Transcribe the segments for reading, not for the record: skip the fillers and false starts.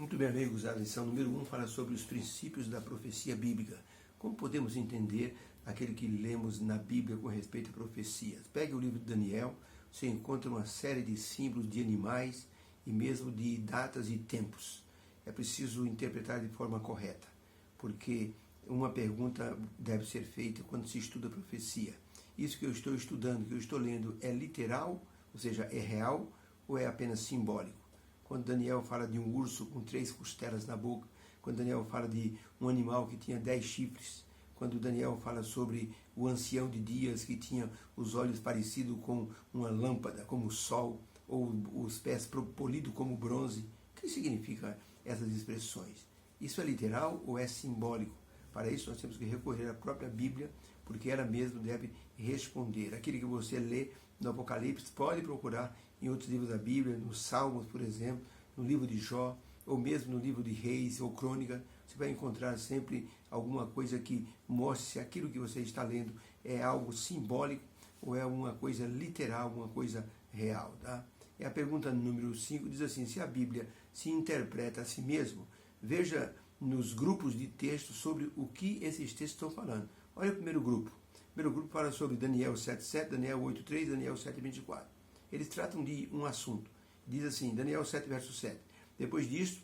Muito bem, amigos, a lição número 1 fala sobre os princípios da profecia bíblica. Como podemos entender aquilo que lemos na Bíblia com respeito a profecias? Pegue o livro de Daniel, você encontra uma série de símbolos de animais e mesmo de datas e tempos. É preciso interpretar de forma correta, porque uma pergunta deve ser feita quando se estuda a profecia. Isso que eu estou estudando, que eu estou lendo, é literal, ou seja, é real ou é apenas simbólico? Quando Daniel fala de um urso com 3 costelas na boca, quando Daniel fala de um animal que tinha 10 chifres, quando Daniel fala sobre o ancião de dias que tinha os olhos parecidos com uma lâmpada, como o sol, ou os pés polidos como bronze, o que significa essas expressões? Isso é literal ou é simbólico? Para isso nós temos que recorrer à própria Bíblia, porque ela mesma deve responder. Aquilo que você lê no Apocalipse, pode procurar em outros livros da Bíblia, nos Salmos, por exemplo, no livro de Jó, ou mesmo no livro de Reis ou Crônica. Você vai encontrar sempre alguma coisa que mostre se aquilo que você está lendo é algo simbólico ou é uma coisa literal, uma coisa real. Tá? E a pergunta número 5 diz assim: se a Bíblia se interpreta a si mesmo, veja nos grupos de textos sobre o que esses textos estão falando. Olha o primeiro grupo. O primeiro grupo fala sobre Daniel 7:7, Daniel 8:3, Daniel 7:24. Eles tratam de um assunto. Diz assim, Daniel 7, verso 7. Depois disto,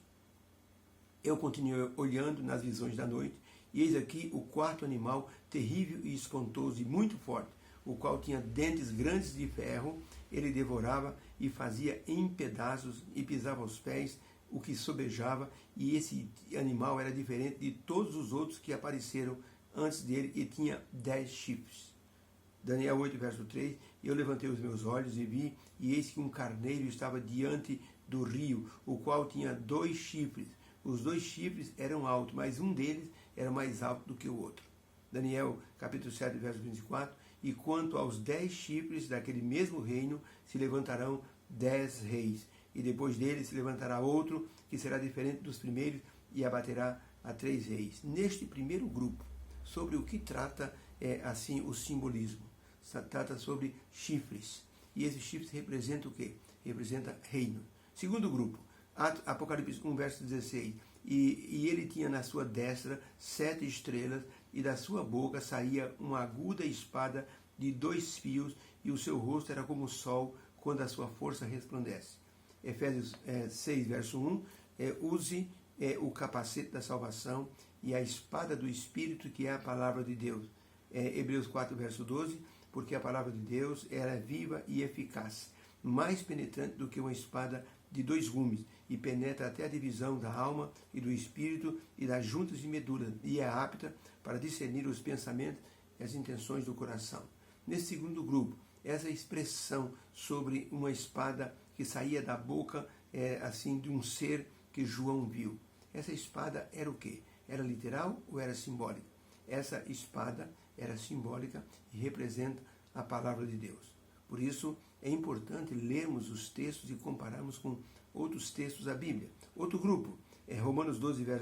eu continuei olhando nas visões da noite, e eis aqui o quarto animal, terrível e espantoso e muito forte, o qual tinha dentes grandes de ferro, ele devorava e fazia em pedaços e pisava aos pés o que sobejava, e esse animal era diferente de todos os outros que apareceram antes dele e tinha 10 chifres. Daniel 8, verso 3, eu levantei os meus olhos e vi, e eis que um carneiro estava diante do rio, o qual tinha 2 chifres. Os 2 chifres eram altos, mas um deles era mais alto do que o outro. Daniel capítulo 7, verso 24, e quanto aos 10 chifres daquele mesmo reino, se levantarão 10 reis, e depois dele se levantará outro, que será diferente dos primeiros, e abaterá a 3 reis. Neste primeiro grupo, sobre o que trata assim o simbolismo. Trata sobre chifres. E esses chifres representam o quê? Representa reino. Segundo grupo, Apocalipse 1, verso 16. E ele tinha na sua destra 7 estrelas, e da sua boca saía uma aguda espada de 2 fios, e o seu rosto era como o sol, quando a sua força resplandece. Efésios 6, verso 1. Use o capacete da salvação e a espada do Espírito, que é a palavra de Deus. Hebreus 4, verso 12, porque a palavra de Deus é viva e eficaz, mais penetrante do que uma espada de 2 gumes, e penetra até a divisão da alma e do espírito e das juntas e medulas, e é apta para discernir os pensamentos e as intenções do coração. Nesse segundo grupo, essa expressão sobre uma espada que saía da boca assim de um ser que João viu. Essa espada era o quê? Era literal ou era simbólica? Essa espada era simbólica e representa a palavra de Deus. Por isso, é importante lermos os textos e compararmos com outros textos da Bíblia. Outro grupo,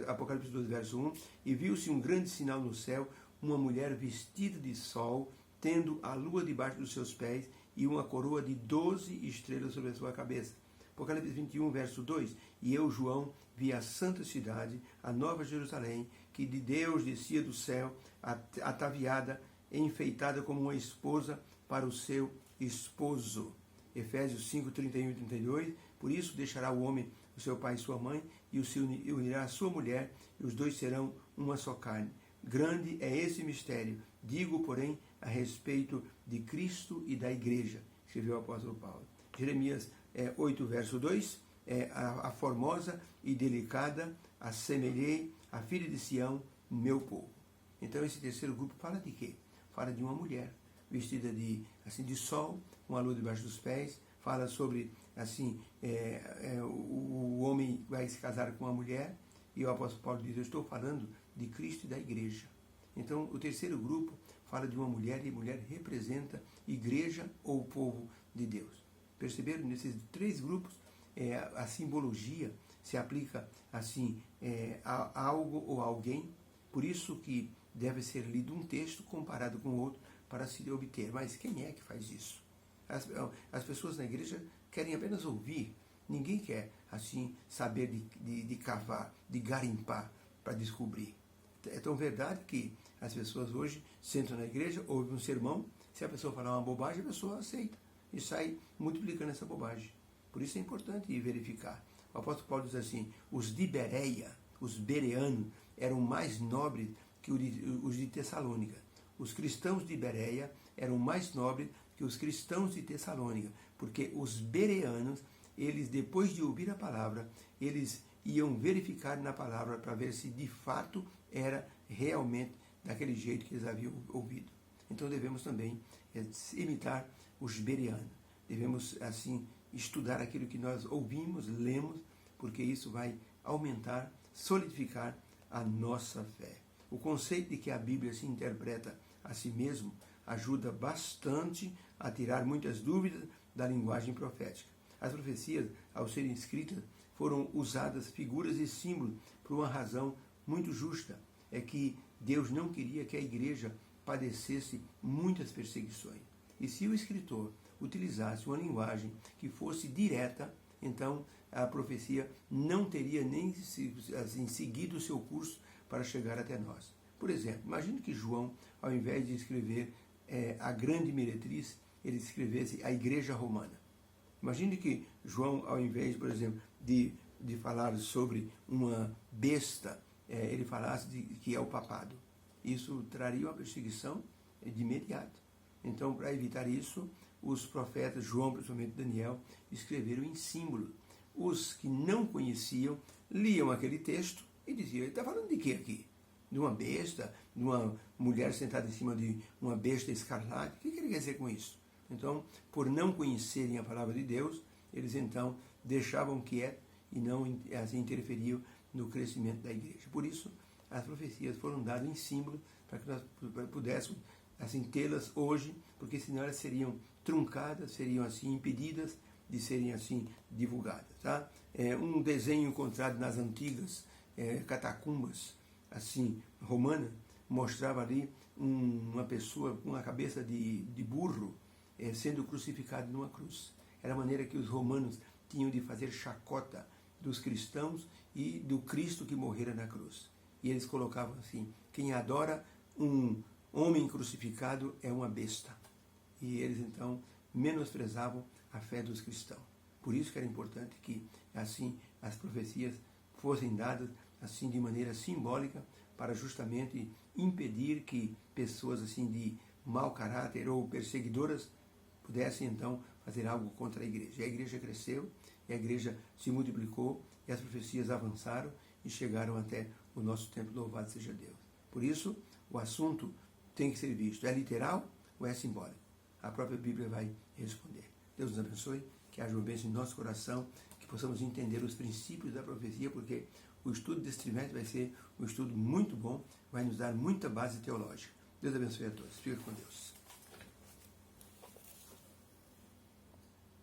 Apocalipse 12, verso 1, e viu-se um grande sinal no céu, uma mulher vestida de sol, tendo a lua debaixo dos seus pés e uma coroa de 12 estrelas sobre a sua cabeça. Apocalipse 21, verso 2, e eu, João, vi a santa cidade, a nova Jerusalém, que de Deus descia do céu, ataviada, enfeitada como uma esposa para o seu esposo. Efésios 5, 31 e 32, por isso deixará o homem o seu pai e sua mãe, e se unirá à sua mulher, e os dois serão uma só carne. Grande é esse mistério, digo, porém, a respeito de Cristo e da igreja, escreveu o apóstolo Paulo. Jeremias 8, verso 2, a formosa e delicada assemelhei a filha de Sião, meu povo. Então esse terceiro grupo fala de quê? Fala de uma mulher vestida de sol, com a lua debaixo dos pés. Fala sobre o homem vai se casar com uma mulher, e o apóstolo Paulo diz: eu estou falando de Cristo e da igreja. Então o terceiro grupo fala de uma mulher, e a mulher representa igreja ou povo de Deus. Perceberam? Nesses 3 grupos a simbologia se aplica assim a algo ou alguém. Por isso que deve ser lido um texto comparado com outro para se obter. Mas quem é que faz isso? As pessoas na igreja querem apenas ouvir. Ninguém quer assim, saber de cavar, de garimpar para descobrir. É tão verdade que as pessoas hoje sentam na igreja, ouvem um sermão, se a pessoa falar uma bobagem, a pessoa aceita e sai multiplicando essa bobagem. Por isso é importante ir verificar. O apóstolo Paulo diz assim, os de Bereia, os bereanos, eram mais nobres que os de Tessalônica. Os cristãos de Bereia eram mais nobres que os cristãos de Tessalônica, porque os bereanos, eles, depois de ouvir a palavra, eles iam verificar na palavra para ver se de fato era realmente daquele jeito que eles haviam ouvido. Então devemos também imitar os bereanos. Devemos, assim, estudar aquilo que nós ouvimos, lemos, porque isso vai aumentar, solidificar a nossa fé. O conceito de que a Bíblia se interpreta a si mesmo ajuda bastante a tirar muitas dúvidas da linguagem profética. As profecias, ao serem escritas, foram usadas figuras e símbolos por uma razão muito justa. É que Deus não queria que a igreja padecesse muitas perseguições. E se o escritor utilizasse uma linguagem que fosse direta, então a profecia não teria nem assim, seguido o seu curso para chegar até nós. Por exemplo, imagine que João, ao invés de escrever a grande meretriz, ele escrevesse a igreja romana. Imagine que João, ao invés, por exemplo, de falar sobre uma besta, ele falasse que é o papado. Isso traria uma perseguição de imediato. Então, para evitar isso, os profetas, João, principalmente Daniel, escreveram em símbolo. Os que não conheciam, liam aquele texto e diziam, ele está falando de quê aqui? De uma besta, de uma mulher sentada em cima de uma besta escarlate? O que ele quer dizer com isso? Então, por não conhecerem a palavra de Deus, eles então deixavam quieto e não assim, interferiam no crescimento da igreja. Por isso, as profecias foram dadas em símbolo para que nós pudéssemos assim, tê-las hoje, porque senão elas seriam truncadas, seriam assim impedidas de serem assim divulgadas. Tá? Um desenho encontrado nas antigas catacumbas assim romana mostrava ali uma pessoa com a cabeça de burro sendo crucificado numa cruz. Era a maneira que os romanos tinham de fazer chacota dos cristãos e do Cristo que morrera na cruz. E eles colocavam assim, quem adora um homem crucificado é uma besta. E eles então menosprezavam a fé dos cristãos. Por isso que era importante que assim as profecias fossem dadas assim de maneira simbólica para justamente impedir que pessoas assim de mau caráter ou perseguidoras pudessem então fazer algo contra a igreja. E a igreja cresceu, e a igreja se multiplicou, e as profecias avançaram e chegaram até o nosso tempo. Louvado seja Deus. Por isso, o assunto tem que ser visto. É literal ou é simbólico? A própria Bíblia vai responder. Deus nos abençoe, que haja uma bênção em nosso coração, que possamos entender os princípios da profecia, porque o estudo desse trimestre vai ser um estudo muito bom, vai nos dar muita base teológica. Deus abençoe a todos. Fica com Deus.